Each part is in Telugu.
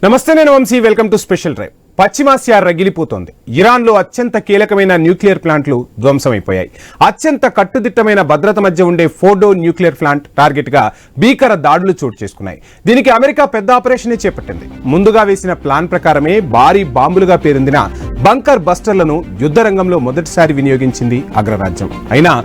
నమస్తే నేను Vamsi welcome to special drive. పశ్చిమాసియా రగిలిపోతోంది. ఇరాన్లో అత్యంత కీలకమైన న్యూక్లియర్ ప్లాంట్లు ధ్వంసమైపోయాయి. అత్యంత కట్టుదిట్టమైన భద్రత మధ్య ఉండే ఫోర్డో న్యూక్లియర్ ప్లాంట్ టార్గెట్ గా భీకర దాడులు చోటు చేసుకున్నాయి. దీనికి అమెరికా పెద్ద ఆపరేషన్ చేపట్టింది. ముందుగా వేసిన ప్లాన్ ప్రకారమే భారీ బాంబులుగా పేరొందిన బంకర్ బస్టర్లను యుద్ధ రంగంలో మొదటిసారి వినియోగించింది అగ్రరాజ్యం. అయినా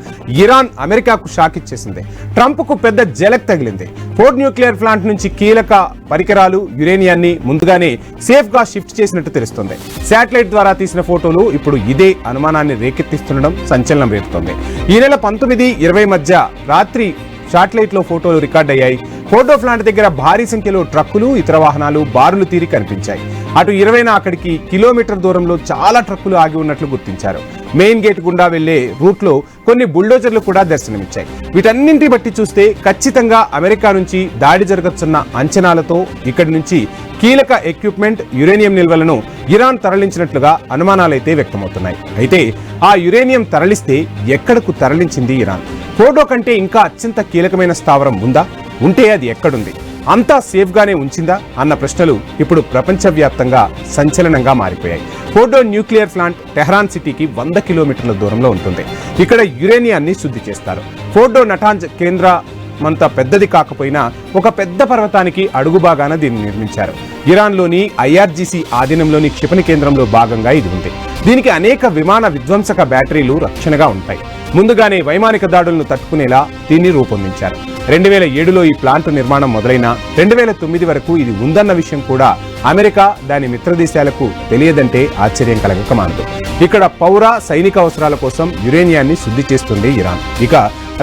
ఇరాన్ అమెరికాకు షాక్ ఇచ్చేసింది. ట్రంప్ కు పెద్ద జలక్ తగిలింది. ఫోర్డ్ న్యూక్లియర్ ప్లాంట్ నుంచి కీలక పరికరాలు యురేనియాన్ని ముందుగానే సేఫ్ గా షిఫ్ట్ చేసినట్టు తెలుస్తుంది. శాటిలైట్ ద్వారా తీసిన ఫోటోలు ఇప్పుడు ఇదే అనుమానాన్ని రేకెత్తిస్తుండడం సంచలనం రేపుతోంది. ఈ నెల 19-20 మధ్య రాత్రి శాటిలైట్ లో ఫోటోలు రికార్డ్ అయ్యాయి. ఫోటో ప్లాంట్ దగ్గర భారీ సంఖ్యలో ట్రక్కులు, ఇతర వాహనాలు బారులు తీరి కనిపించాయి. అటు 20న అక్కడికి కిలోమీటర్ దూరంలో చాలా ట్రక్కులు ఆగి ఉన్నట్లు గుర్తించారు. మెయిన్ గేట్ గుండా వెళ్లే రూట్ లో కొన్ని బుల్డోజర్లు కూడా దర్శనమిచ్చాయి. వీటన్నింటి బట్టి చూస్తే ఖచ్చితంగా అమెరికా నుంచి దాడి జరగొచ్చన్న అంచనాలతో ఇక్కడి నుంచి కీలక ఎక్విప్మెంట్, యురేనియం నిల్వలను ఇరాన్ తరలించినట్లుగా అనుమానాలైతే వ్యక్తమవుతున్నాయి. అయితే ఆ యురేనియం తరలిస్తే ఎక్కడకు తరలించింది ఇరాన్? ఫోర్డో కంటే ఇంకా అత్యంత కీలకమైన స్థావరం ఉందా? ఉంటే అది ఎక్కడుంది? అంతా సేఫ్ గానే ఉంచిందా అన్న ప్రశ్నలు ఇప్పుడు ప్రపంచవ్యాప్తంగా సంచలనంగా మారిపోయాయి. ఫోర్డో న్యూక్లియర్ ప్లాంట్ టెహరాన్ సిటీకి 100 కిలోమీటర్ల దూరంలో ఉంటుంది. ఇక్కడ యురేనియాన్ని శుద్ధి చేస్తారు. ఫోర్డో నటాంజ్ కేంద్రమంత పెద్దది కాకపోయినా ఒక పెద్ద పర్వతానికి అడుగు భాగాన దీన్ని నిర్మించారు. ఇరాన్లోని IRGC ఆధీనంలోని క్షిపణి కేంద్రంలో భాగంగా ఇది ఉంది. దీనికి అనేక విమాన విధ్వంసక బ్యాటరీలు రక్షణగా ఉంటాయి. ముందుగానే వైమానిక దాడులను తట్టుకునేలా దీన్ని రూపొందించారు. 2007లో ఈ ప్లాంట్ నిర్మాణం మొదలైన 2009 వరకు ఇది ఉందన్న విషయం కూడా అమెరికా, దాని మిత్రదేశాలకు తెలియదంటే ఆశ్చర్యం కలగక మానదు. ఇక్కడ పౌర సైనిక అవసరాల కోసం యురేనియాన్ని శుద్ధి చేస్తుంది ఇరాన్. ఇక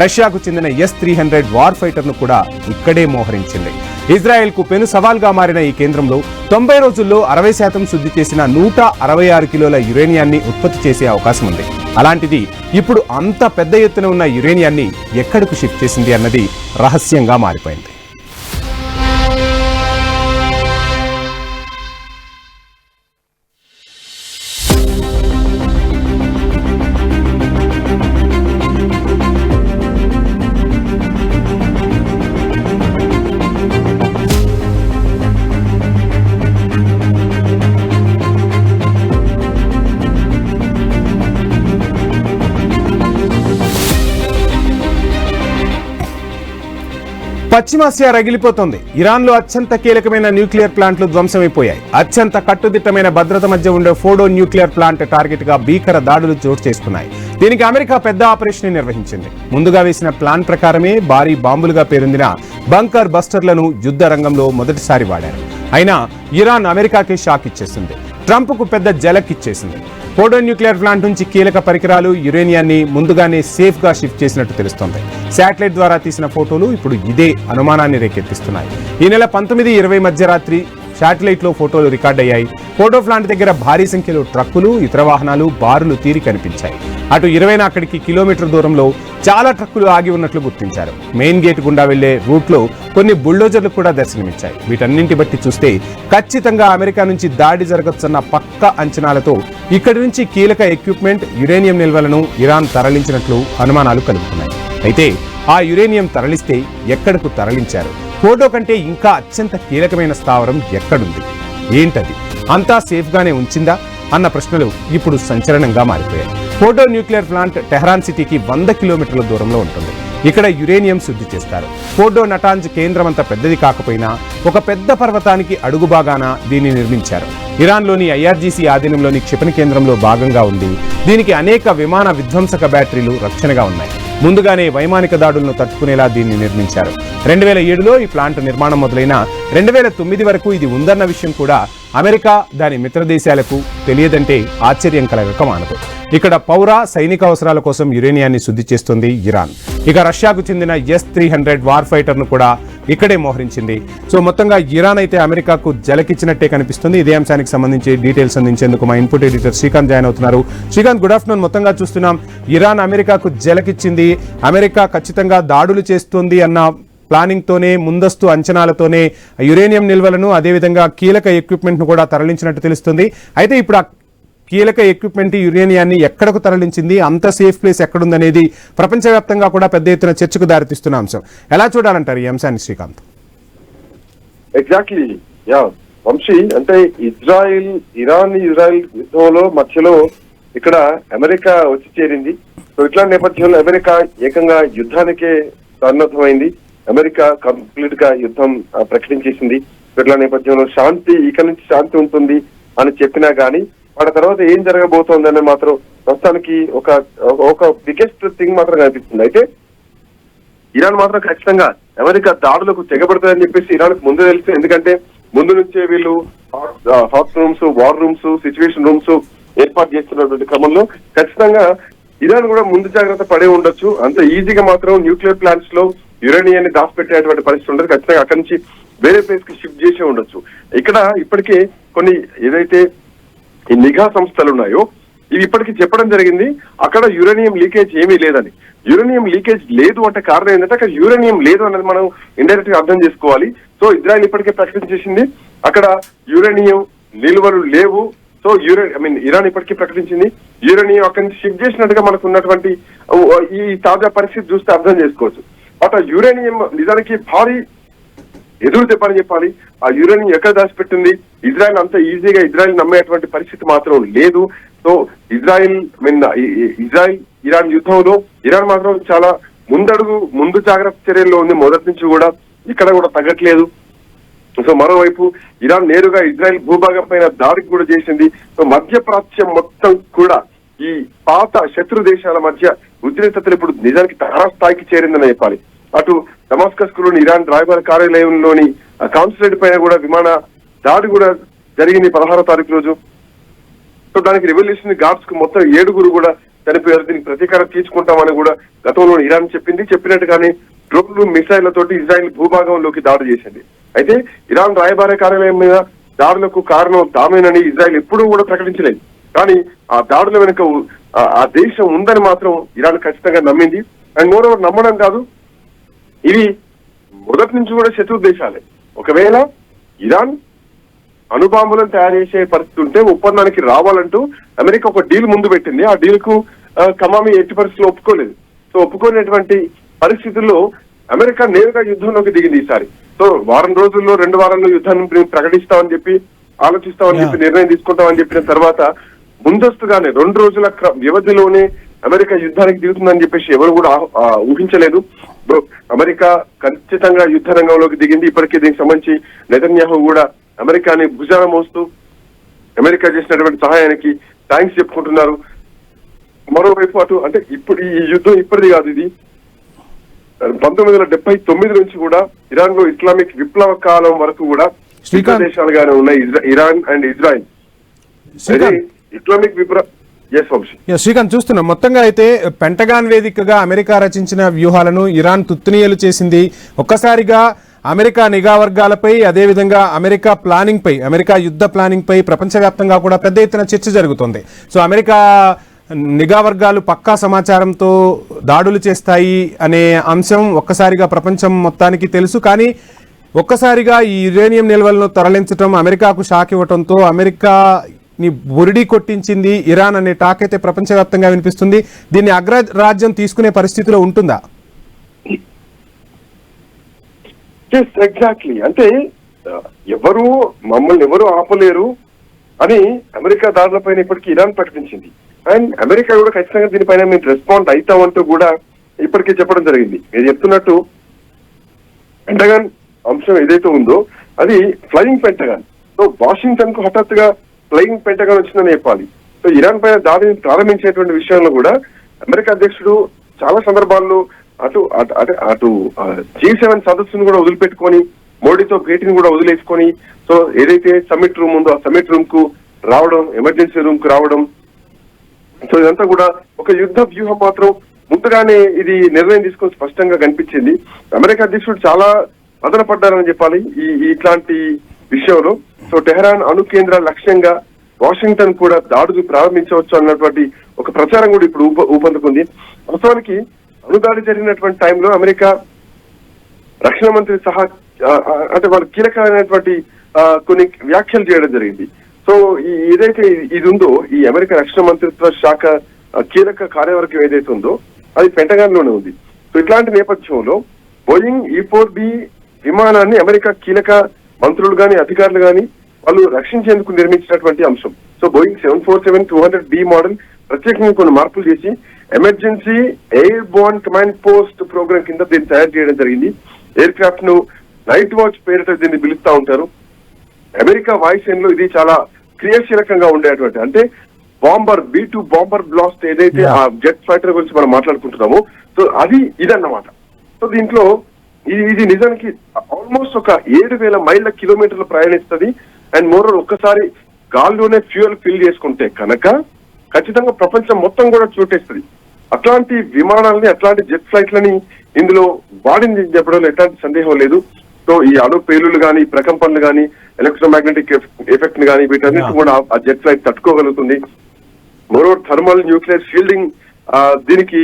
రష్యాకు చెందిన S-300 వార్ ఫైటర్ను కూడా ఇక్కడే మోహరించింది. ఇజ్రాయెల్కు పెను సవాల్గా మారిన ఈ కేంద్రంలో 90 రోజుల్లో 60% శుద్ధి చేసిన 166 కిలోల యురేనియాన్ని ఉత్పత్తి చేసే అవకాశం ఉంది. అలాంటిది ఇప్పుడు అంత పెద్ద ఎత్తున ఉన్న యురేనియాన్ని ఎక్కడకు షిఫ్ట్ చేసింది అన్నది రహస్యంగా మారిపోయింది. పశ్చిమాసియా రగిలిపోతోంది. ఇరాన్లో అత్యంత కీలకమైన న్యూక్లియర్ ప్లాంట్లు ధ్వంసమైపోయాయి. అత్యంత కట్టుదిట్టమైన భద్రత మధ్య ఉండే ఫోర్డో న్యూక్లియర్ ప్లాంట్ టార్గెట్ గా భీకర దాడులు చోటు చేసుకున్నాయి. దీనికి అమెరికా పెద్ద ఆపరేషన్ నిర్వహించింది. ముందుగా వేసిన ప్లాన్ ప్రకారమే భారీ బాంబులుగా పేరొందిన బంకర్ బస్టర్లను యుద్ధ రంగంలో మొదటిసారి వాడారు. అయినా ఇరాన్ అమెరికాకే షాక్ ఇచ్చేసింది. ట్రంప్ కు పెద్ద జలక్ ఇచ్చేసింది. ఫోర్డో న్యూక్లియర్ ప్లాంట్ నుంచి కీలక పరికరాలు, యురేనియాన్ని ముందుగానే సేఫ్ గా షిఫ్ట్ చేసినట్టు తెలుస్తోంది. శాటిలైట్ ద్వారా తీసిన ఫోటోలు ఇప్పుడు ఇదే అనుమానాన్ని రేకెత్తిస్తున్నాయి. ఈ నెల 19-20 మధ్య రాత్రి శాటిలైట్ లో ఫోటోలు రికార్డ్ అయ్యాయి. ఫోటో ప్లాంట్ దగ్గర భారీ సంఖ్యలో ట్రక్కులు, ఇతర వాహనాలు బారులు తీరి కనిపించాయి. అటు 20న అక్కడికి కిలోమీటర్ దూరంలో చాలా ట్రక్కులు ఆగి ఉన్నట్లు గుర్తించారు. మెయిన్ గేట్ గుండా వెళ్లే రూట్ లో కొన్ని బుల్డోజర్లు కూడా దర్శనమిచ్చాయి. వీటన్నింటి బట్టి చూస్తే ఖచ్చితంగా అమెరికా నుంచి దాడి జరగొచ్చన్న పక్క అంచనాలతో ఇక్కడి నుంచి కీలక ఎక్విప్మెంట్, యురేనియం నిల్వలను ఇరాన్ తరలించినట్లు అనుమానాలు కలుగుతున్నాయి. అయితే ఆ యురేనియం తరలిస్తే ఎక్కడకు తరలించారు? ఫోర్డో కంటే ఇంకా అత్యంత కీలకమైన స్థావరం ఎక్కడుంది? ఏంటది? అంతా సేఫ్ గానే ఉంచిందా అన్న ప్రశ్నలు ఇప్పుడు సంచలనంగా మారిపోయాయి. ఫోర్డో న్యూక్లియర్ ప్లాంట్ టెహరాన్ సిటీకి 100 కిలోమీటర్ల దూరంలో ఉంటుంది. ఇక్కడ యురేనియం శుద్ధి చేస్తారు. ఫోర్డో నటాంజ్ కేంద్రం అంత పెద్దది కాకపోయినా ఒక పెద్ద పర్వతానికి అడుగు భాగాన దీన్ని నిర్మించారు. ఇరాన్లోని IRGC ఆధీనంలోని క్షిపణి కేంద్రంలో భాగంగా ఉంది. దీనికి అనేక విమాన విధ్వంసక బ్యాటరీలు రక్షణగా ఉన్నాయి. ముందుగానే వైమానిక దాడులను తట్టుకునేలా దీన్ని నిర్మించారు. 2007లో ఈ ప్లాంట్ నిర్మాణం మొదలైన 2009 వరకు ఇది ఉందన్న విషయం కూడా అమెరికా, దాని మిత్రదేశాలకు తెలియదంటే ఆశ్చర్యం కలగక మానదు. ఇక్కడ పౌర సైనిక అవసరాల కోసం యురేనియాన్ని శుద్ధి చేస్తుంది ఇరాన్. ఇక రష్యాకు చెందిన S-300 వార్ ఫైటర్ను కూడా ఇక్కడే మోహరించింది. సో మొత్తంగా ఇరాన్ అయితే అమెరికాకు జలకిచ్చినట్టే కనిపిస్తుంది. ఇదే అంశానికి సంబంధించి డీటెయిల్స్ అందించేందుకు మా ఇన్పుట్ ఎడిటర్ శ్రీకాంత్ జాయిన్ అవుతున్నారు. Srikanth, good afternoon. మొత్తంగా చూస్తున్నాం, ఇరాన్ అమెరికాకు జలకిచ్చింది. అమెరికా ఖచ్చితంగా దాడులు చేస్తుంది అన్న ప్లానింగ్ తోనే, ముందస్తు అంచనాలతోనే యురేనియం నిల్వలను, అదేవిధంగా కీలక ఎక్విప్మెంట్ ను కూడా తరలించినట్టు తెలుస్తుంది. అయితే ఇప్పుడు ఆ కీలక ఎక్విప్మెంట్, యురేనియాన్ని ఎక్కడకు తరలించింది, అంత సేఫ్ ప్లేస్ ఎక్కడుందనేది ప్రపంచవ్యాప్తంగా కూడా పెద్ద ఎత్తున చర్చకు దారితీస్తున్న అంశం. ఎలా చూడాలంటారు ఈ అంశాన్ని శ్రీకాంత్? Exactly. Yeah. వంశీ, అంటే ఇరాన్ యుద్ధంలో మధ్యలో ఇక్కడ అమెరికా వచ్చి చేరింది. సో ఇట్లాంటి నేపథ్యంలో అమెరికా ఏకంగా యుద్ధానికే సన్నద్ధమైంది. అమెరికా కంప్లీట్ గా యుద్ధం ప్రకటించేసింది. ఇట్లా నేపథ్యంలో ఇక నుంచి శాంతి ఉంటుంది అని చెప్పినా గానీ వాటి తర్వాత ఏం జరగబోతోందని మాత్రం ప్రస్తుతానికి ఒక బిగ్గెస్ట్ థింగ్ మాత్రం కనిపిస్తుంది. అయితే ఇరాన్ మాత్రం ఖచ్చితంగా అమెరికా దాడులకు తెగబడుతుందని చెప్పేసి ఇరాన్ ముందు తెలుసు. ఎందుకంటే ముందు నుంచే వీళ్ళు hot rooms, war rooms, situation rooms ఏర్పాటు చేస్తున్నటువంటి క్రమంలో ఖచ్చితంగా ఇరాన్ కూడా ముందు జాగ్రత్త పడే ఉండొచ్చు. అంత ఈజీగా మాత్రం న్యూక్లియర్ ప్లాంట్స్ లో యురేనియాన్ని దాచిపెట్టేటువంటి పరిస్థితి ఉండదు. ఖచ్చితంగా అక్కడి నుంచి వేరే ప్లేస్ కి షిఫ్ట్ చేసే ఉండొచ్చు. ఇక్కడ ఇప్పటికే కొన్ని ఏదైతే ఈ నిఘా సంస్థలు ఉన్నాయో ఇవి ఇప్పటికీ చెప్పడం జరిగింది అక్కడ యురేనియం లీకేజ్ ఏమీ లేదని. యురేనియం లీకేజ్ లేదు అంటే కారణం ఏంటంటే అక్కడ యురేనియం లేదు అనేది మనం ఇండైరెక్ట్ గా అర్థం చేసుకోవాలి. సో ఇజ్రాయెల్ ఇప్పటికే ప్రకటించేసింది అక్కడ యురేనియం నిల్వలు లేవు. సో ఇరాన్ ఇప్పటికీ ప్రకటించింది యురేనియం అక్కడి నుంచి షిఫ్ట్ చేసినట్టుగా మనకు ఉన్నటువంటి ఈ తాజా పరిస్థితి చూస్తే అర్థం చేసుకోవచ్చు. బట్ ఆ యురేనియం నిజానికి భారీ ఎదురు దెబ్బని చెప్పాలి. ఆ యురేనియం ఎక్కడ దాచిపెట్టింది ఇజ్రాయెల్ అంత ఈజీగా ఇజ్రాయెల్ నమ్మేటువంటి పరిస్థితి మాత్రం లేదు. సో ఇజ్రాయెల్ ఇరాన్ యుద్ధంలో ఇరాన్ మాత్రం చాలా ముందు జాగ్రత్త చర్యల్లో ఉంది. మొదటి నుంచి కూడా ఇక్కడ కూడా తగ్గట్లేదు. సో మరోవైపు ఇరాన్ నేరుగా ఇజ్రాయెల్ భూభాగం పైన దాడికి కూడా చేసింది. సో మధ్యప్రాచ్యం మొత్తం కూడా ఈ పాత శత్రు దేశాల మధ్య ఉద్రిక్తతలు ఇప్పుడు నిజానికి తారాస్థాయికి చేరిందని చెప్పాలి. అటు డమాస్కస్ లోని ఇరాన్ రాయబార కార్యాలయంలోని కాన్సులేట్ పైన కూడా విమాన దాడి కూడా జరిగింది 16వ తారీఖు రోజు. సో దానికి రెవల్యూషన్ గార్డ్స్ కు మొత్తం 7 కూడా చనిపోయారు. దీనికి ప్రతీకారం తీర్చుకుంటామని కూడా గతంలో ఇరాన్ చెప్పినట్టుగానే డ్రోన్లు, మిసైళ్లతోటి ఇజ్రాయెల్ భూభాగంలోకి దాడి చేసింది. అయితే ఇరాన్ రాయబార కార్యాలయం మీద దాడులకు కారణం తామేనని ఇజ్రాయెల్ ఎప్పుడూ కూడా ప్రకటించలేదు. కానీ ఆ దాడుల వెనుక ఆ దేశం ఉందని మాత్రం ఇరాన్ ఖచ్చితంగా నమ్మింది. అండ్ మోరోవర్ నమ్మడం కాదు, ఇవి మొదటి నుంచి కూడా శత్రు దేశాలే. ఒకవేళ ఇరాన్ అణుబాంబులను తయారు చేసే పరిస్థితి ఉంటే ఒప్పందానికి రావాలంటూ అమెరికా ఒక డీల్ ముందు పెట్టింది. ఆ డీల్ కు కమామి ఎట్టి పరిస్థితుల్లో ఒప్పుకోలేదు. సో ఒప్పుకోలేటువంటి పరిస్థితుల్లో అమెరికా నేరుగా యుద్ధంలోకి దిగింది ఈసారి. సో 2 వారాల్లో యుద్ధాన్ని ప్రకటిస్తామని చెప్పి ఆలోచిస్తామని చెప్పి నిర్ణయం తీసుకుంటామని చెప్పిన తర్వాత ముందస్తుగానే 2 రోజుల వ్యవధిలోనే అమెరికా యుద్ధానికి దిగుతుందని చెప్పేసి ఎవరు కూడా ఊహించలేదు. అమెరికా ఖచ్చితంగా యుద్ధ రంగంలోకి దిగింది. ఇప్పటికే దీనికి సంబంధించి నెతన్యాహు కూడా అమెరికాని భుజాన మోస్తూ అమెరికా చేసినటువంటి సహాయానికి థ్యాంక్స్ చెప్పుకుంటున్నారు. మరోవైపు అటు అంటే ఇప్పుడు ఈ యుద్ధం ఇప్పటిది కాదు, ఇది 1979 నుంచి కూడా ఇరాన్ లో ఇస్లామిక్ విప్లవ కాలం వరకు కూడా దేశాలుగానే ఉన్నాయి ఇరాన్ అండ్ ఇజ్రాయెల్. ఇస్లామిక్ విప్లవ శ్రీకాంత్ చూస్తున్నాం. మొత్తంగా అయితే పెంటగాన్ వేదికగా అమెరికా రచించిన వ్యూహాలను ఇరాన్ తుత్తునియలు చేసింది. ఒక్కసారిగా అమెరికా నిఘా వర్గాలపై, అదేవిధంగా అమెరికా యుద్ధ ప్లానింగ్ పై ప్రపంచవ్యాప్తంగా కూడా పెద్ద ఎత్తున చర్చ జరుగుతోంది. సో అమెరికా నిఘా వర్గాలు పక్కా సమాచారంతో దాడులు చేస్తాయి అనే అంశం ఒక్కసారిగా ప్రపంచం మొత్తానికి తెలుసు. కానీ ఒక్కసారిగా ఈ యురేనియం నిల్వలను తరలించడం అమెరికాకు షాక్ ఇవ్వడంతో అమెరికాని బురిడి కొట్టించింది ఇరాన్ అనే టాక్ అయితే ప్రపంచవ్యాప్తంగా వినిపిస్తుంది. దీన్ని అగ్రరాజ్యం తీసుకునే పరిస్థితిలో ఉంటుందా? ఎగ్జాక్ట్లీ, అంటే మమ్మల్ని ఎవరు ఆపలేరు అని అమెరికా దాడులపైన ఇప్పటికీ ఇరాన్ ప్రకటించింది. అండ్ అమెరికా కూడా ఖచ్చితంగా దీనిపైన మేము రెస్పాండ్ అవుతామంటూ కూడా ఇప్పటికే చెప్పడం జరిగింది. మీరు చెప్తున్నట్టు పెంటగాన్ అంశం ఏదైతే ఉందో అది ఫ్లయింగ్ పెంటగాన్. సో వాషింగ్టన్ కు హఠాత్తుగా ఫ్లయింగ్ పెంటగాన్ వచ్చిందని చెప్పాలి. సో ఇరాన్ పైన దాడిని ప్రారంభించేటువంటి విషయంలో కూడా అమెరికా అధ్యక్షుడు చాలా సందర్భాల్లో అటు G7 సదస్సును కూడా వదిలిపెట్టుకొని మోడీతో భేటీని కూడా వదిలేసుకొని సో ఏదైతే సమ్మిట్ రూమ్ ఉందో ఆ సమ్మిట్ రూమ్ కు రావడం, ఎమర్జెన్సీ రూమ్ కు రావడం, సో ఇదంతా కూడా ఒక యుద్ధ వ్యూహం మాత్రం ముందుగానే ఇది నిర్ణయం తీసుకొని స్పష్టంగా కనిపించింది. అమెరికా అధ్యక్షుడు చాలా మదన పడ్డారని చెప్పాలి ఇట్లాంటి విషయంలో. సో టెహరాన్ అణు కేంద్ర లక్ష్యంగా వాషింగ్టన్ కూడా దాడులు ప్రారంభించవచ్చు అన్నటువంటి ఒక ప్రచారం కూడా ఇప్పుడు ఊపందుకుంది. వాస్తవానికి అణుదాడి జరిగినటువంటి టైంలో అమెరికా రక్షణ మంత్రి సహా అంటే వాళ్ళు కీలకమైనటువంటి కొన్ని వ్యాఖ్యలు చేయడం జరిగింది. సో ఏదైతే ఇది ఉందో ఈ అమెరికా రక్షణ మంత్రిత్వ శాఖ కీలక కార్యవర్గం ఏదైతే ఉందో అది పెంటగాన్ లోనే ఉంది. సో ఇట్లాంటి నేపథ్యంలో బోయింగ్ E-4B విమానాన్ని అమెరికా కీలక మంత్రులు గాని అధికారులు గాని వాళ్ళు రక్షించేందుకు నిర్మించినటువంటి అంశం. సో బోయింగ్ 747-200B మోడల్ ప్రత్యేకంగా కొన్ని మార్పులు చేసి emergency airborne command post programme కింద దీన్ని తయారు చేయడం జరిగింది. ఎయిర్ క్రాఫ్ట్ ను నైట్ వాచ్ పేరుతో దీన్ని పిలుస్తా ఉంటారు. అమెరికా వాయుసేనలో ఇది చాలా క్రియాశీలకంగా ఉండేటువంటి, అంటే బాంబర్ B-2 బాంబర్ బ్లాస్ట్ ఏదైతే ఆ జెట్ ఫైటర్ గురించి మనం మాట్లాడుకుంటున్నామో, సో అది ఇదన్నమాట. సో దీంట్లో ఇది నిజానికి ఆల్మోస్ట్ ఒక 7,000 మైళ్ళ కిలోమీటర్లు ప్రయాణిస్తుంది. అండ్ మోరోవర్ ఒక్కసారి గాల్లోనే ఫ్యూయల్ ఫిల్ చేసుకుంటే కనుక ఖచ్చితంగా ప్రపంచం మొత్తం కూడా చూటేస్తుంది. అట్లాంటి విమానాలని, అట్లాంటి జెట్ ఫ్లైట్లని ఇందులో వాడింది చెప్పడంలో ఎట్లాంటి సందేహం లేదు. సో ఈ అణు పేలులు కానీ, ప్రకంపనలు కానీ, ఎలక్ట్రోమాగ్నెటిక్ ఎఫెక్ట్ ని కానీ వీటన్నిటి కూడా ఆ జెట్ ఫ్లైట్ తట్టుకోగలుగుతుంది. మోరోవర్ థర్మల్ న్యూక్లియర్ షీల్డింగ్ దీనికి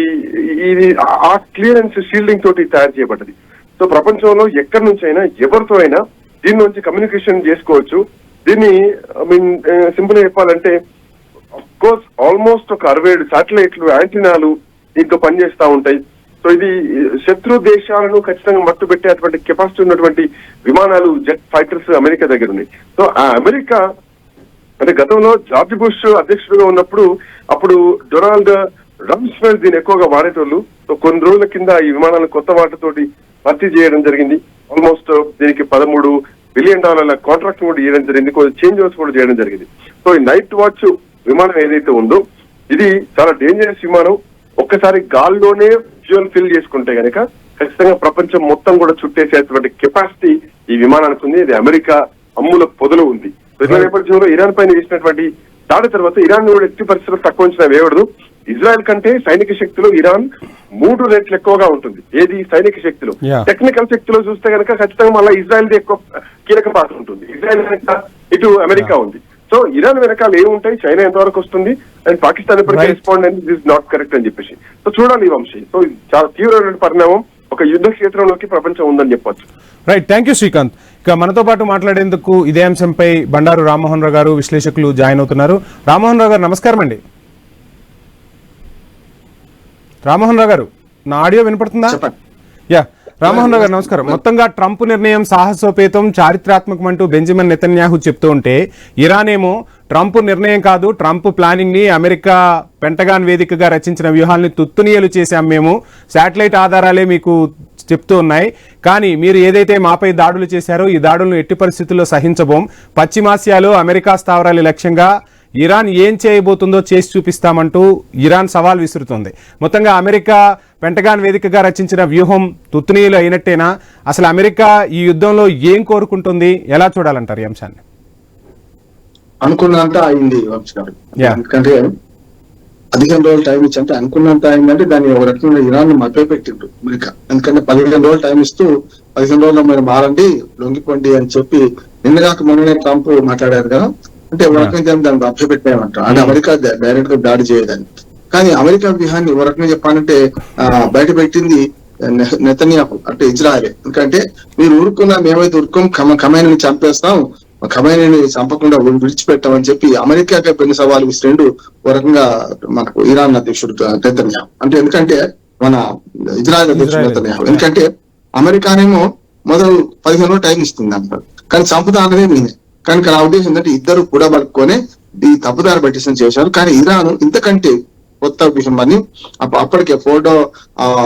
ఇది ఆ క్లియరెన్స్ షీల్డింగ్ తోటి తయారు చేయబడ్డది. సో ప్రపంచంలో ఎక్కడి నుంచి అయినా ఎవరితో అయినా దీని నుంచి కమ్యూనికేషన్ చేసుకోవచ్చు. దీన్ని సింపుల్ గా చెప్పాలంటే కోర్స్ ఆల్మోస్ట్ ఒక 67 శాటిలైట్లు, యాంటీనాలు దీంతో పనిచేస్తా ఉంటాయి. సో ఇది శత్రు దేశాలను ఖచ్చితంగా మట్టు పెట్టేటువంటి కెపాసిటీ ఉన్నటువంటి విమానాలు, జెట్ ఫైటర్స్ అమెరికా దగ్గర ఉన్నాయి. సో ఆ అమెరికా అంటే గతంలో జార్జ్ బుష్ అధ్యక్షుడిగా ఉన్నప్పుడు అప్పుడు డొనాల్డ్ రమ్స్ఫెల్డ్ దీన్ని ఎక్కువగా వాడేటోళ్ళు. సో కొన్ని రోజుల కింద ఈ విమానాలను కొత్త వాటితోటి భర్తీ చేయడం జరిగింది. ఆల్మోస్ట్ దీనికి $13 బిలియన్ కాంట్రాక్ట్ కూడా ఇవ్వడం జరిగింది. కొంచెం చేంజ్ ఓవర్స్ కూడా చేయడం జరిగింది. సో ఈ నైట్ వాచ్ విమానం ఏదైతే ఉందో ఇది చాలా డేంజరస్ విమానం. ఒక్కసారి గాల్లోనే ఫ్యూయల్ ఫిల్ చేసుకుంటే గనక ఖచ్చితంగా ప్రపంచం మొత్తం కూడా చుట్టేసేటువంటి కెపాసిటీ ఈ విమానానికి ఉంది. ఇది అమెరికా అమ్ముల పొదలు ఉంది. ఇదే నేపథ్యంలో ఇరాన్ పైన చేసినటువంటి దాడి తర్వాత ఇరాన్ కూడా ఎట్టి పరిస్థితుల్లో తక్కువ అంచనా వేయకూడదు. ఇజ్రాయెల్ కంటే సైనిక శక్తిలో ఇరాన్ 3 రెట్లు ఎక్కువగా ఉంటుంది. ఏది సైనిక శక్తిలో. టెక్నికల్ శక్తిలో చూస్తే కనుక ఖచ్చితంగా మళ్ళీ ఇజ్రాయెల్ ది ఎక్కువ కీలక పాత్ర ఉంటుంది. ఇజ్రాయెల్ వెనక ఇటు అమెరికా ఉంది. సో ఇరాన్ వెనకాల ఏముంటాయి, చైనా ఎంతవరకు వస్తుంది, అండ్ పాకిస్తాన్ ఎప్పటికీ రెస్పాండ్ అనేది దిస్ నాట్ కరెక్ట్ అని చెప్పేసి. సో చూడాలి ఈ వంశీ. సో చాలా తీవ్రమైన పరిణామం, ఒక యుద్ధ క్షేత్రంలోకి ప్రపంచం ఉందని చెప్పొచ్చు. Right, thank you Srikanth. ఇక మనతో పాటు మాట్లాడేందుకు ఇదే అంశంపై బండారు రామ్మోహన్ రావు గారు, విశ్లేషకులు జాయిన్ అవుతున్నారు. రామ్మోహన్ రావు గారు నమస్కారం అండి. రామ్మోహన్ రావు గారు, నా ఆడియో వినపడుతుందా? యా, రామ్మోహన్ రావు గారు నమస్కారం. మొత్తంగా ట్రంప్ నిర్ణయం సాహసోపేతం, చారిత్రాత్మకం అంటూ బెంజమిన్ నెతన్యాహు చెప్తూ ఉంటే, ఇరాన్ ఏమో ట్రంప్ నిర్ణయం కాదు, ట్రంప్ ప్లానింగ్ ని అమెరికా పెంటగాన్ వేదికగా రచించిన వ్యూహాల్ని తుత్తునియలు చేశాం మేము, శాటిలైట్ ఆధారాలే మీకు చెప్తూ ఉన్నాయి, కానీ మీరు ఏదైతే మాపై దాడులు చేశారో ఈ దాడులను ఎట్టి పరిస్థితుల్లో సహించబోం, పశ్చిమాసియాలో అమెరికా స్థావరాల లక్ష్యంగా ఇరాన్ ఏం చేయబోతుందో చేసి చూపిస్తామంటూ ఇరాన్ సవాల్ విసురుతోంది. మొత్తంగా అమెరికా పెంటగాన్ వేదికగా రచించిన వ్యూహం తుత్తునీయులు అయినట్టేనా? అసలు అమెరికా ఈ యుద్ధంలో ఏం కోరుకుంటుంది, ఎలా చూడాలంటారు ఈ అంశాన్ని? అనుకున్నంత అయింది ఎందుకంటే 15 రోజులు టైం ఇచ్చి, అంటే అనుకున్నంత అయిందంటే దాన్ని ఒక రకంగా ఇరాన్ మభ్యపెట్టిండు అమెరికా. ఎందుకంటే 15 రోజులు టైం ఇస్తూ 15 రోజుల్లో మీరు మారండి, లొంగిపోండి అని చెప్పి నిన్నగాక మొన్ననే ట్రంప్ మాట్లాడారు కదా. అంటే ఒక రకంగా దాన్ని మభ్యపెట్టామంటారు. అంటే అమెరికా డైరెక్ట్ గా దాడి చేయదని. కానీ అమెరికా వ్యూహాన్ని ఒక రకంగా చెప్పాలంటే బయట పెట్టింది నెతన్యాహు, అంటే ఇజ్రాయెల్. ఎందుకంటే మీరు ఊరుకున్నా, మేమైతే ఊరుకోం, ఖమేనీని చంపేస్తాం, ఖమేనీని చంపకుండా విడిచిపెట్టామని చెప్పి అమెరికాకే పెను సవాలు విసిరిండు ఒక రకంగా మనకు ఇరాన్ అధ్యక్షుడు నెతన్యాహు. అంటే ఎందుకంటే మన ఇజ్రాయెల్ అధ్యక్షుడు నెతన్యాహు. ఎందుకంటే అమెరికానేమో మొదలు 15 రోజులు టైం ఇస్తుంది అంటారు, కానీ చంపుతా అనేది నేనే. కానీ నా ఉద్దేశం ఏంటంటే ఇద్దరు కూడా పడుకొని ఈ తప్పుదారి పట్టించిన చేశారు. కానీ ఇరాన్ ఇంతకంటే కొత్త విషయం అని అప్పటికే ఫోటో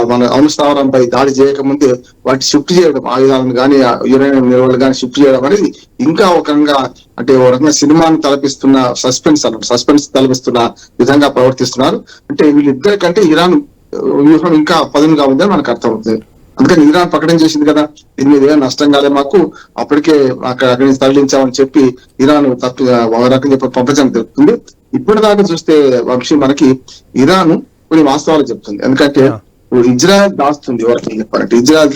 మన అణు స్థావరంపై దాడి చేయకముందే వాటి షిఫ్ట్ చేయడం, ఆయుధాలను కానీ యురేనియం నిల్వలు కానీ షిఫ్ట్ చేయడం అనేది ఇంకా ఒక రకంగా, అంటే ఒక రకంగా సినిమాను తలపిస్తున్న సస్పెన్స్ తలపిస్తున్న విధంగా ప్రవర్తిస్తున్నారు. అంటే వీళ్ళిద్దరికంటే ఇరాన్ వ్యూహం ఇంకా పదునుగా ఉందని మనకు అర్థమవుతుంది. అందుకని ఇరాన్ ప్రకటన చేసింది కదా, దీని మీద ఏమైనా నష్టం కాలే మాకు, అప్పటికే అక్కడి నుంచి తరలించామని చెప్పి ఇరాన్ ఒక రకంగా చెప్పి ప్రపంచానికి తెలుపుతుంది. ఇప్పటిదాకా చూస్తే వంశీ మనకి ఇరాన్ కొన్ని వాస్తవాలు చెప్తుంది. ఎందుకంటే ఇజ్రాయెల్ దాస్తుంది ఎవరికి చెప్పాలంటే, ఇజ్రాయెల్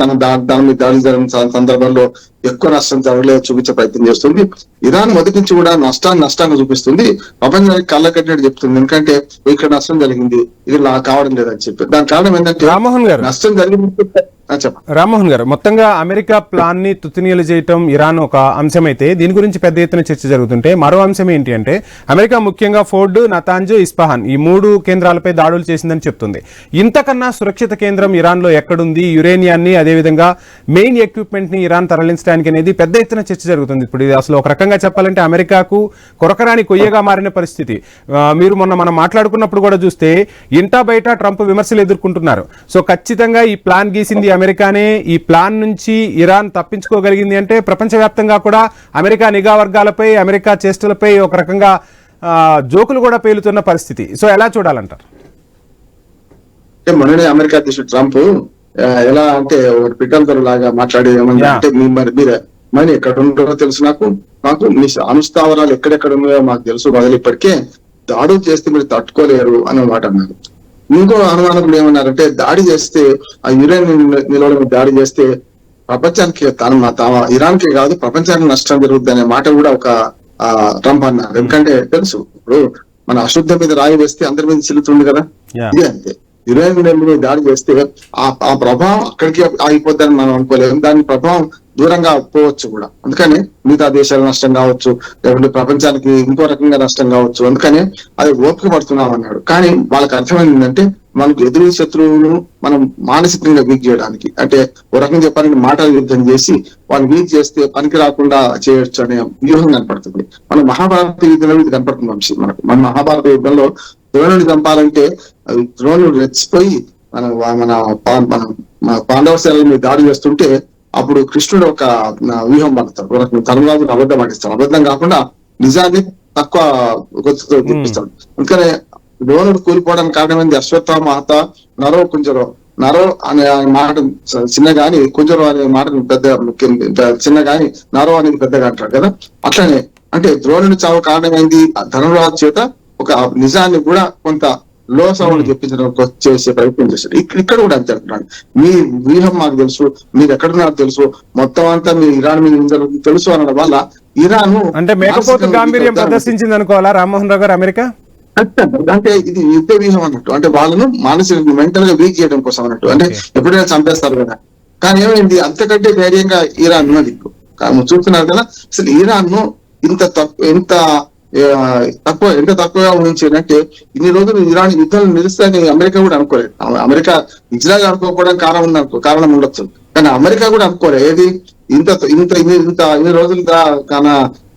దాని మీద దాడి జరిగిన సందర్భంలో ఎక్కువ నష్టం జరగలేదు చూపించే ప్రయత్నం చేస్తుంది. ఇరాన్ మొదటి నుంచి కూడా నష్టాన్ని చూపిస్తుంది, ప్రపంచానికి కళ్ళ కట్టినట్టు చెప్తుంది. ఎందుకంటే ఇక్కడ నష్టం జరిగింది, ఇక్కడ కావడం లేదని చెప్పి. దాని కారణం ఏంటంటే రామ్మోహన్ గారు, నష్టం జరిగింది. రామ్మోహన్ గారు, మొత్తంగా అమెరికా ప్లాన్ ని తుత్తునియలు చేయటం ఇరాన్ ఒక అంశమైతే, దీని గురించి పెద్ద ఎత్తున చర్చ జరుగుతుంటే మరో అంశం ఏంటి అంటే, అమెరికా ముఖ్యంగా ఫోర్డ్, నతాంజ్, ఇస్ఫహాన్ ఈ 3 కేంద్రాలపై దాడులు చేసిందని చెప్తుంది. ఇంతకన్నా సురక్షిత కేంద్రం ఇరాన్ లో ఎక్కడుంది? యురేనియాన్ని, అదేవిధంగా మెయిన్ ఎక్విప్మెంట్ ని ఇరాన్ తరలించడానికి చేయడానికి అనేది పెద్ద ఎత్తున చర్చ జరుగుతుంది. ఇప్పుడు ఇది అసలు ఒక రకంగా చెప్పాలంటే అమెరికాకు కొరకరాని కొయ్యగా మారిన పరిస్థితి. మీరు మనం మాట్లాడుకున్నప్పుడు కూడా చూస్తే ఇంటా బయట ట్రంప్ విమర్శలు ఎదుర్కొంటున్నారు. సో ఖచ్చితంగా ఈ ప్లాన్ గీసింది అమెరికానే. ఈ ప్లాన్ నుంచి ఇరాన్ తప్పించుకోగలిగింది అంటే ప్రపంచవ్యాప్తంగా కూడా అమెరికా నిఘా వర్గాలపై, అమెరికా చేష్టలపై ఒక రకంగా జోకులు కూడా పేలుతున్న పరిస్థితి. సో ఎలా చూడాలంటారు? మొన్ననే అమెరికా అధ్యక్షుడు ట్రంప్ ఎలా అంటే పిట్టల లాగా మాట్లాడి ఏమన్నా అంటే మీరు మరి ఎక్కడ ఉన్నారో తెలుసు, నాకు మీ అనుస్థావరాలు ఎక్కడెక్కడ ఉన్నాయో మాకు తెలుసు, బదులు ఇప్పటికే దాడులు చేస్తే మీరు తట్టుకోలేరు అన్నమాట అన్నారు. ఇంకో అనుమానం ఏమన్నారంటే దాడి చేస్తే ఆ యురేనియం నిల్వల దాడి చేస్తే ప్రపంచానికి ఇరాన్ కే కాదు ప్రపంచానికి నష్టం జరుగుతుంది అనే మాట కూడా ఒక ట్రంప్ అన్నారు. ఎందుకంటే తెలుసు ఇప్పుడు మన అశుద్ధ మీద రాయి వేస్తే అందరి మీద చిల్లుతుంది కదా, ఇదే అంతే. యురేనియం మీద దాడి చేస్తే ఆ ప్రభావం అక్కడికి ఆగిపోద్దని మనం అనుకోలేము, దాని ప్రభావం దూరంగా పోవచ్చు కూడా. అందుకని మిగతా దేశాల నష్టం కావచ్చు, లేకుంటే ప్రపంచానికి ఇంకో రకంగా నష్టం కావచ్చు. అందుకని అది ఓపిక పడుతున్నాం అన్నాడు. కానీ వాళ్ళకి అర్థమైంది ఏంటంటే మనకు ఎదురు శత్రువును మనం మానసికంగా వీక్ చేయడానికి, అంటే ఒక రకంగా చెప్పాలంటే మాటల యుద్ధం చేసి వాళ్ళు వీక్ చేస్తే పనికి రాకుండా చేయొచ్చు అనే వ్యూహం కనపడుతుంది. మన మహాభారత యుద్ధంలో ఇది కనపడుతుంది వంశీ. మన మహాభారత యుద్ధంలో ద్రోణుని చంపాలంటే ద్రోణుడు రెచ్చిపోయి మన పాండవ సేనల మీద దాడి చేస్తుంటే అప్పుడు కృష్ణుడు ఒక వ్యూహం పడతాడు, ధర్మరాజును అబద్ధం ఆడిస్తాడు. అబద్ధం కాకుండా నిజాన్ని తక్కువ గొంతుతో చూపిస్తాడు. అందుకనే ద్రోణుడు కూలిపోవడానికి కారణమైంది అశ్వత్థామ మహత నరో కుంజరో. నరో అనే మాట చిన్న గాని, కుంజరో అనే మాట పెద్ద చిన్న గాని, నరో అనేది పెద్దగా అంటాడు కదా. అట్లనే అంటే ద్రోణుడి చావు కారణమైంది ధర్మరాజు చేత ఒక నిజాన్ని కూడా కొంత లో సౌండ్ చెప్పించడం చేసే ప్రయత్నం చేశాడు. ఇక్కడ కూడా అంతే అంటున్నాడు, మీ వ్యూహం మాకు తెలుసు, మీరు ఎక్కడున్నారో తెలుసు, మొత్తం అంతా మీరు ఇరాన్ మీద తెలుసు అనడం వల్ల ఇరాన్ అంటే మేకపోతు గాంభీర్యం ప్రదర్శించింది అనుకోవాలా రామ్మోహన్ రావు గారు అమెరికా? అంటే ఇది యుద్ధ వ్యూహం అన్నట్టు, అంటే వాళ్ళను మానసిక మెంటల్ గా వీక్ చేయడం కోసం అన్నట్టు. అంటే ఎప్పుడైనా చంపేస్తారు కదా. కానీ ఏమైంది, అంతకంటే ధైర్యంగా ఇరాన్ ఉన్నది. చూస్తున్నారు కదా, అసలు ఇరాన్ ను ఎంత తక్కువగా ఊహించారంటే ఇన్ని రోజులు ఇరాన్ యుద్ధాలు నిలుస్తాయని అమెరికా కూడా అనుకోలేదు. అమెరికా ఇజ్రాయెల్ అనుకోకపోవడం కారణం ఉండొచ్చు, కానీ అమెరికా కూడా అనుకోలేదు. ఏది ఇన్ని రోజులుగా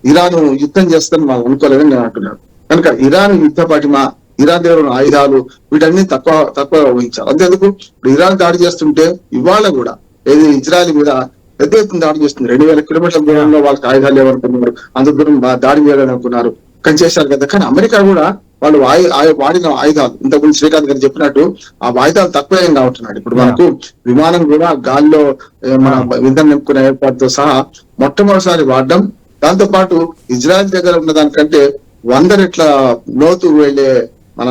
ఇరాన్ యుద్ధం చేస్తారని వాళ్ళు అనుకోలేదని నేను అంటున్నాను. కనుక ఇరాన్ యుద్ధ పటిమ, ఇరాన్ దగ్గర ఉన్న ఆయుధాలు వీటన్ని తక్కువ ఊహించారు. అంతేందుకు ఇప్పుడు ఇరాన్ దాడి చేస్తుంటే ఇవాళ కూడా ఏది ఇజ్రాయెల్ మీద పెద్ద ఎత్తున దాడి చేస్తుంది. 2000 కిలోమీటర్ల దూరంలో వాళ్ళకి ఆయుధాలు లేవనుకున్నారు, అంత దూరం దాడి చేయాలని అనుకున్నారు, కానీ చేశారు కదా. కానీ అమెరికా కూడా వాళ్ళు వాడిన ఆయుధాలు ఇంతకుముందు శ్రీకాంత్ గారు చెప్పినట్టు ఆ ఆయుధాలు తక్కువ ఏం కావుతున్నాడు. ఇప్పుడు మనకు విమానం కూడా గాల్లో మన ఇంధనం నింపుకునే ఏర్పాటుతో సహా మొట్టమొదటిసారి వాడడం, దాంతో పాటు ఇజ్రాయెల్ దగ్గర ఉన్న దానికంటే 100 రెట్ల లోతు వెళ్లే మన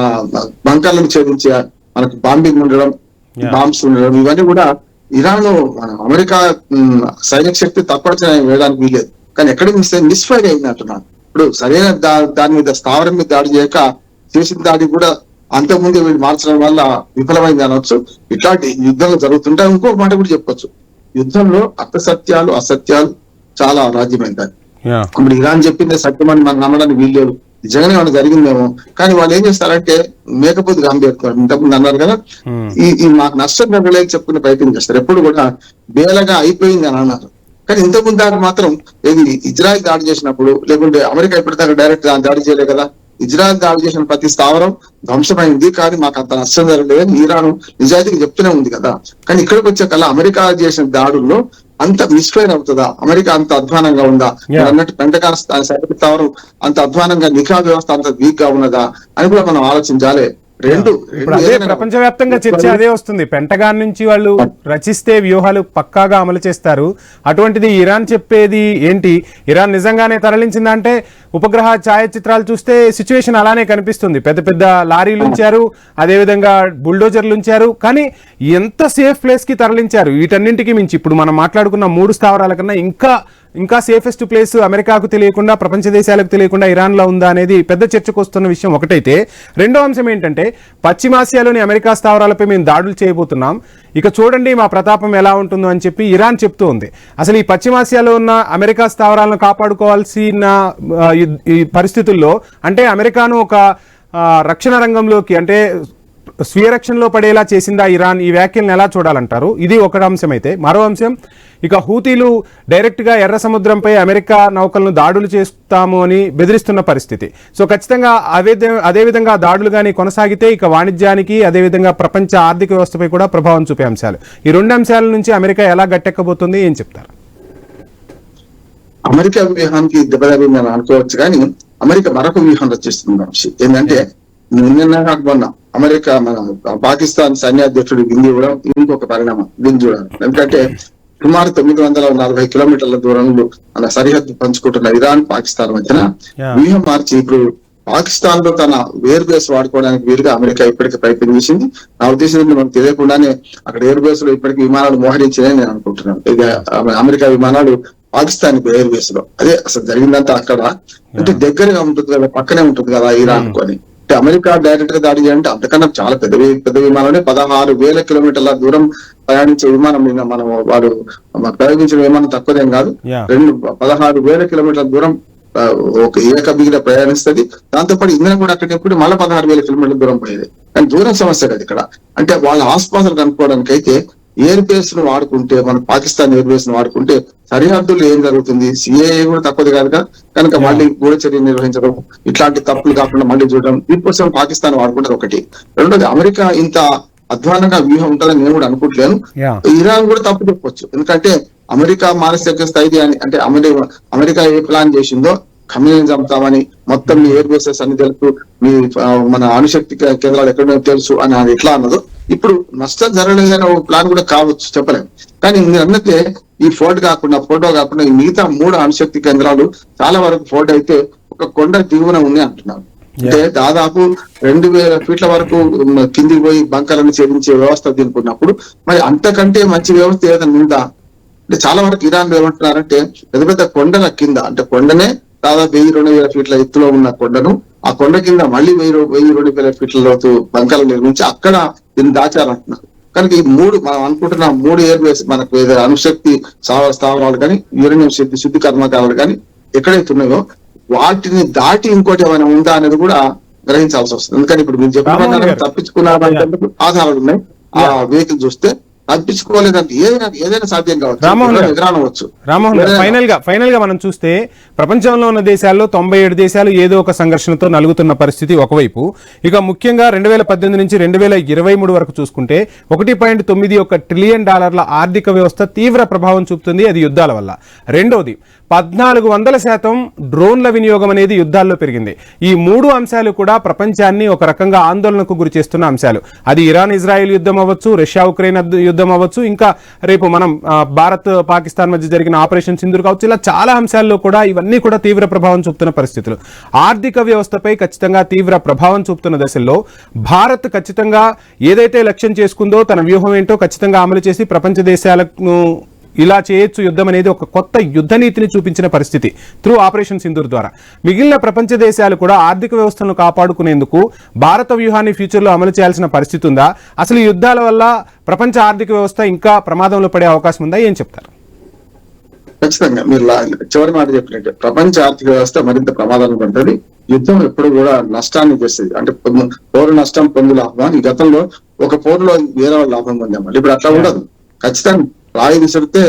బంకర్లను ఛేదించే మనకు బాంబింగ్ ఉండడం, బాంబ్స్ ఉండడం, ఇవన్నీ కూడా ఇరాన్ మన అమెరికా సైనిక శక్తి తప్పనిసరి వేయడానికి వీలేదు. కానీ ఎక్కడికి మిస్ఫైర్ అయింది అంటున్నాను. ఇప్పుడు సరైన దాని మీద స్థావరం మీద దాడి చేయక చేసిన దాడి కూడా అంతకుముందు వీళ్ళు మార్చడం వల్ల విఫలమైంది అనొచ్చు. ఇట్లాంటి యుద్ధాలు జరుగుతుంటే ఇంకొక మాట కూడా చెప్పొచ్చు, యుద్ధంలో అసత్యాలు చాలా రాజ్యమైంది. ఇప్పుడు ఇరాన్ చెప్పింది సత్యమని మనం నమ్మడానికి వీల్లేదు, నిజంగానే ఏమైనా జరిగిందేమో. కానీ వాళ్ళు ఏం చేస్తారంటే మేకపోతు గాంభీర్యం ఇంతకుముందు అన్నారు కదా, ఈ మాకు నష్టం జరగలేదు చెప్పుకునే ప్రయత్నం చేస్తారు. ఎప్పుడు కూడా బేలగా అయిపోయింది అని అన్నారు. కానీ ఇంతకుముందు దాకా మాత్రం ఏది ఇజ్రాయెల్ దాడి చేసినప్పుడు, లేకుంటే అమెరికా ఇప్పటిదాకా డైరెక్ట్ దాడి చేయలేదు కదా, ఇజ్రాయెల్ దాడి చేసిన ప్రతి స్థావరం ధ్వంసమైంది, కానీ మాకు అంత నష్టం జరగలేదని ఇరాన్ నిజాయితీగా చెప్తూనే ఉంది కదా. కానీ ఇక్కడికి వచ్చే కల్లా అమెరికా చేసిన దాడుల్లో అంత మిస్ఫైర్ అవుతుందా, అమెరికా అంత అధ్వానంగా ఉందా అన్నట్టు, పెంటగాన్ సైనిక స్థావరం అంత అధ్వానంగా, నిఘా వ్యవస్థ అంత వీక్ గా ఉన్నదా అని కూడా మనం ఆలోచించాలి. ప్రపంచవ్యాప్తంగా చర్చ అదే వస్తుంది. పెంటగాన్ నుంచి వాళ్ళు రచిస్తే వ్యూహాలు పక్కాగా అమలు చేస్తారు. అటువంటిది ఇరాన్ చెప్పేది ఏంటి? ఇరాన్ నిజంగానే తరలించిందంటే ఉపగ్రహ ఛాయాచిత్రాలు చూస్తే సిచ్యువేషన్ అలానే కనిపిస్తుంది. పెద్ద పెద్ద లారీలు ఉంచారు, అదేవిధంగా బుల్డోజర్లు ఉంచారు. కానీ ఎంత సేఫ్ ప్లేస్ కి తరలించారు. వీటన్నింటికి మించి ఇప్పుడు మనం మాట్లాడుకున్న 3 స్థావరాల కన్నా ఇంకా సేఫెస్ట్ ప్లేస్ అమెరికాకు తెలియకుండా, ప్రపంచ దేశాలకు తెలియకుండా ఇరాన్లో ఉందా అనేది పెద్ద చర్చకు వస్తున్న విషయం ఒకటైతే, రెండో అంశం ఏంటంటే పశ్చిమాసియాలోని అమెరికా స్థావరాలపై మేము దాడులు చేయబోతున్నాం, ఇక చూడండి మా ప్రతాపం ఎలా ఉంటుందో అని చెప్పి ఇరాన్ చెప్తూ ఉంది. అసలు ఈ పశ్చిమాసియాలో ఉన్న అమెరికా స్థావరాలను కాపాడుకోవాల్సిన ఈ పరిస్థితుల్లో అంటే అమెరికాను ఒక రక్షణ రంగంలోకి, అంటే స్వీయ రక్షణలో పడేలా చేసిందా ఇరాన్? ఈ వ్యాఖ్యలను ఎలా చూడాలంటారు? ఇది ఒక అంశం. అయితే మరో అంశం, ఇక హూతీలు డైరెక్ట్ గా ఎర్ర సముద్రంపై అమెరికా నౌకలను దాడులు చేస్తాము అని బెదిరిస్తున్న పరిస్థితి. సో ఖచ్చితంగా అదేవిధంగా దాడులు కానీ కొనసాగితే ఇక వాణిజ్యానికి అదేవిధంగా ప్రపంచ ఆర్థిక వ్యవస్థపై కూడా ప్రభావం చూపే అంశాలు. ఈ రెండు అంశాల నుంచి అమెరికా ఎలా గట్టెక్కబోతుంది, ఏం చెప్తారు? అమెరికా వ్యూహానికి దెబ్బతగిందని అనుకోవచ్చు, కానీ అమెరికా మరొక వ్యూహం రచిస్తుంది మనిషి. ఏంటంటే నిన్న మొన్న అమెరికా మన పాకిస్తాన్ సైన్యాధ్యక్షుడు గింది కూడా ఇంకొక పరిణామం దీన్ని చూడాలి. ఎందుకంటే సుమారు 940 కిలోమీటర్ల దూరంలో మన సరిహద్దు పంచుకుంటున్న ఇరాన్ పాకిస్తాన్ మధ్యన వ్యూహం మార్చి ఇప్పుడు పాకిస్తాన్ లో తన ఎయిర్ బేస్ వాడుకోవడానికి వీలుగా అమెరికా ఇప్పటికే ప్రయత్నం చేసింది. నా ఉద్దేశం మనకు తెలియకుండానే అక్కడ ఎయిర్ బేస్ లో ఇప్పటికీ విమానాలు మోహరించాయని నేను అనుకుంటున్నాను. ఇక అమెరికా విమానాలు పాకిస్తాన్ ఎయిర్ బేస్ లో అదే అసలు జరిగిందంతా అక్కడ అంటే దగ్గరగా ఉంటుంది కదా, పక్కనే ఉంటుంది కదా ఇరాన్ కొని. అంటే అమెరికా డైరెక్ట్ గా దాడి చేయాలంటే అంతకన్నా చాలా పెద్ద విమానాలే 16,000 కిలోమీటర్ల దూరం ప్రయాణించే విమానం మనం వాడు ప్రయోగించిన విమానం తక్కువదేం కాదు. 16,000 కిలోమీటర్ల దూరం ఒక ఏకబిగిన ప్రయాణిస్తుంది. దాంతోపాటు ఇంధనం కూడా అక్కడికి మళ్ళీ 16,000 కిలోమీటర్ల దూరం పోయేది. కానీ దూరం సమస్య కదా ఇక్కడ. అంటే వాళ్ళ ఆస్పాసులు కనుక్కోవడానికి అయితే ఎయిర్ బేస్ ను వాడుకుంటే, మన పాకిస్తాన్ ఎయిర్ బేస్ ను వాడుకుంటే సరిహద్దులు ఏం జరుగుతుంది, సిఏఏ కూడా తక్కువది కాదుగా, కనుక మళ్ళీ గూఢచర్య నిర్వహించడం, ఇట్లాంటి తప్పులు కాకుండా మళ్ళీ చూడడం, దీనికోసం పాకిస్తాన్ వాడుకుంటారు ఒకటి. రెండోది అమెరికా ఇంత అధ్వానంగా వ్యూహం ఉంటుందని నేను కూడా అనుకుంటలేను. ఇరాన్ కూడా తప్పు చెప్పొచ్చు, ఎందుకంటే అమెరికా మానసిక స్థైర్య అని అంటే అమెరికా ఏ ప్లాన్ చేసిందో కమ్యూనిజం చంపుతామని, మొత్తం మీ ఎయిర్ బేసెస్ అన్ని తెలుసు, మీ మన అణుశక్తి కేంద్రాలు ఎక్కడో తెలుసు అని అది ఎట్లా అన్నదో ఇప్పుడు నష్టం జరగలేదనే ఒక ప్లాన్ కూడా కావచ్చు, చెప్పలేము. కానీ మీరు అన్నట్లే ఈ ఫోటో కాకుండా ఈ మిగతా 3 అణుశక్తి కేంద్రాలు చాలా వరకు ఫోటో అయితే ఒక కొండ దిగువన ఉన్నాయి అంటున్నారు. అంటే దాదాపు 2,000 ఫీట్ల వరకు కిందికి పోయి బంకర్లను ఛేదించే వ్యవస్థ దీనికున్నప్పుడు మరి అంతకంటే మంచి వ్యవస్థ ఏదైనా ఉందా అంటే చాలా వరకు ఇరాన్ ఏమంటున్నారంటే పెద్ద కొండల కింద, అంటే కొండనే దాదాపు 1,000-2,000 ఫీట్ల ఎత్తులో ఉన్న కొండను ఆ కొండ కింద మళ్ళీ 1,000-2,000 ఫీట్ల లోతు బంకలు నిర్మించి అక్కడ దీన్ని దాచారంటున్నారు. కనుక ఈ 3 మనం అనుకుంటున్న 3 ఎయిర్ బేస్ మనకు ఏదైనా అణుశక్తి స్థావరాలు కానీ యురేనియం శుద్ధి కర్మాగారాలు కానీ ఎక్కడైతే ఉన్నాయో వాటిని దాటి ఇంకోటి ఏమైనా ఉందా అనేది కూడా గ్రహించాల్సి వస్తుంది. ఎందుకంటే ఇప్పుడు మీరు చెప్పిన తప్పించుకున్నారంటే ఆధారాలు ఉన్నాయి. ఆ వెహికల్ చూస్తే తప్పించుకోలేదంటే ఏదైనా సాధ్యం కావచ్చు. రామ్మోహన్ ఫైనల్ గా మనం చూస్తే ప్రపంచంలో ఉన్న దేశాల్లో 97 దేశాలు ఏదో ఒక సంఘర్షణతో నలుగుతున్న పరిస్థితి ఒకవైపు. ఇక ముఖ్యంగా 2018 నుంచి 2023 వరకు చూసుకుంటే $1.91 ట్రిలియన్ ఆర్థిక వ్యవస్థ తీవ్ర ప్రభావం చూపుతుంది, అది యుద్ధాల వల్ల. రెండోది 1400% డ్రోన్ల వినియోగం అనేది యుద్ధాల్లో పెరిగింది. ఈ 3 అంశాలు కూడా ప్రపంచాన్ని ఒక రకంగా ఆందోళనకు గురి చేస్తున్న అంశాలు. అది ఇరాన్ ఇజ్రాయెల్ యుద్ధం అవ్వచ్చు, రష్యా ఉక్రెయిన్ యుద్ధం అవ్వచ్చు, ఇంకా రేపు మనం భారత్ పాకిస్తాన్ మధ్య జరిగిన ఆపరేషన్ సింధూర్ కావచ్చు, ఇలా చాలా అంశాల్లో కూడా ఇవన్నీ కూడా తీవ్ర ప్రభావం చూపుతున్న పరిస్థితులు. ఆర్థిక వ్యవస్థపై ఖచ్చితంగా తీవ్ర ప్రభావం చూపుతున్న దశల్లో భారత్ ఖచ్చితంగా ఏదైతే లక్ష్యం చేసుకుందో తన వ్యూహం ఏంటో ఖచ్చితంగా అమలు చేసి ప్రపంచ దేశాలను ఇలా చేయొచ్చు యుద్ధం అనేది ఒక కొత్త యుద్ధ నీతిని చూపించిన పరిస్థితి త్రూ ఆపరేషన్ సింధూర్ ద్వారా. మిగిలిన ప్రపంచ దేశాలు కూడా ఆర్థిక వ్యవస్థను కాపాడుకునేందుకు భారత వ్యూహాన్ని ఫ్యూచర్లో అమలు చేయాల్సిన పరిస్థితి ఉందా? అసలు ఈ యుద్ధాల వల్ల ప్రపంచ ఆర్థిక వ్యవస్థ ఇంకా ప్రమాదంలో పడే అవకాశం ఉందా? ఏం చెప్తారు? ఖచ్చితంగా మీరు చివరి మాట చెప్పినట్టే ప్రపంచ ఆర్థిక వ్యవస్థ మరింత ప్రమాదాన్ని పడుతుంది. యుద్ధం ఎప్పుడు కూడా నష్టాన్ని చేస్తుంది. అంటే పౌరు నష్టం పొందు లాభం. ఈ గతంలో ఒక పౌరులో వేరే వాళ్ళు లాభం పొందామని ఇప్పుడు అట్లా ఉండదు. ఖచ్చితంగా రాయి విసిరితే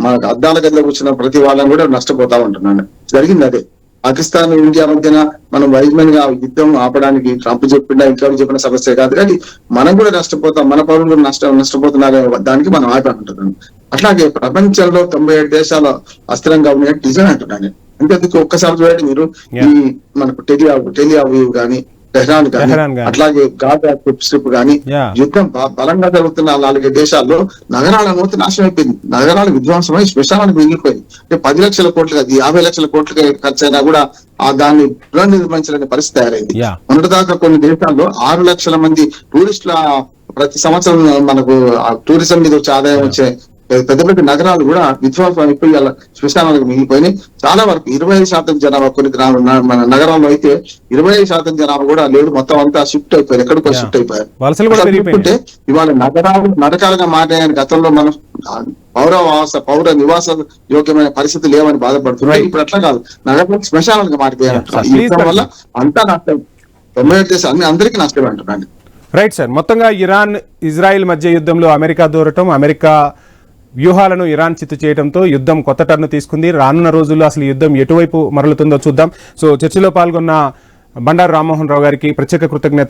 మనకు అద్దాల గదిలో కూర్చున్న ప్రతి వాళ్ళని కూడా నష్టపోతా ఉంటున్నాను. జరిగింది అదే. పాకిస్తాన్ ఇండియా మధ్యన మనం వైజ్మెన్ గా యుద్ధం ఆపడానికి ట్రంప్ చెప్పిండా ఇంకెవరు చెప్పిన సమస్య కాదు, కానీ మనం కూడా నష్టపోతాం, మన పౌరులు కూడా నష్టపోతున్నారు దానికి మనం ఆపంటున్నాం. అట్లాగే ప్రపంచంలో 97 దేశాలు అస్థిరంగా ఉన్నాయంటే నిజమే అంటున్నాను. అంతేందుకు ఒక్కసారి చూడండి మీరు ఈ మనకు టెలియావివ్ కానీ టెహ్రాన్ కానీ అట్లాగే గాజా స్ట్రిప్ కానీ యుద్ధం బలంగా జరుగుతున్న 4 దేశాల్లో నగరాల మూత నాశనం అయిపోయింది. నగరాలు విధ్వంసమై శ్మశానానికి మిగిలిపోయింది. అంటే 10 లక్షల కోట్లు కాదు 50 లక్షల కోట్లు ఖర్చు అయినా కూడా దాన్ని పునర్నిర్మించలేని పరిస్థితి తయారైంది. మొన్నటిదాకా కొన్ని దేశాల్లో 6 లక్షల మంది టూరిస్టుల ప్రతి సంవత్సరం మనకు టూరిజం మీద వచ్చే ఆదాయం వచ్చే పెద్ద నగరాలు కూడా విధ్వంసం అయిపోయి శ్మశానాలకు మిగిలిపోయినాయి. చాలా వరకు 25% జనాభా కొన్ని మన నగరాల్లో అయితే 25% జనాభా కూడా లేదు, మొత్తం అంతా షిఫ్ట్ అయిపోయారు, ఎక్కడికో షిఫ్ట్ అయిపోయారు. ఇవాళ నగరాలు నరకాలుగా మారినాయని గతంలో మనం పౌర నివాస యోగ్యమైన పరిస్థితి లేవని బాధపడుతున్నాయి. ఇప్పుడు అట్లా కాదు, నగరాలు శ్మశానాలుగా మారిపోయారు. ఈ వల్ల అంతా నష్టం. 97 దేశాలు అందరికీ నష్టమే అంటున్నాను. రైట్ సార్, మొత్తంగా ఇరాన్ ఇజ్రాయెల్ మధ్య యుద్ధంలో అమెరికా దూరటం, అమెరికా వ్యూహాలను ఇరాన్ చిత్తు చేయడంతో యుద్ధం కొత్త టర్న్ తీసుకుంది. రానున్న రోజుల్లో అసలు యుద్ధం ఎటువైపు మరలుతుందో చూద్దాం. సో చర్చలో పాల్గొన్న బండారు రామ్మోహన్ రావు గారికి ప్రత్యేక కృతజ్ఞత.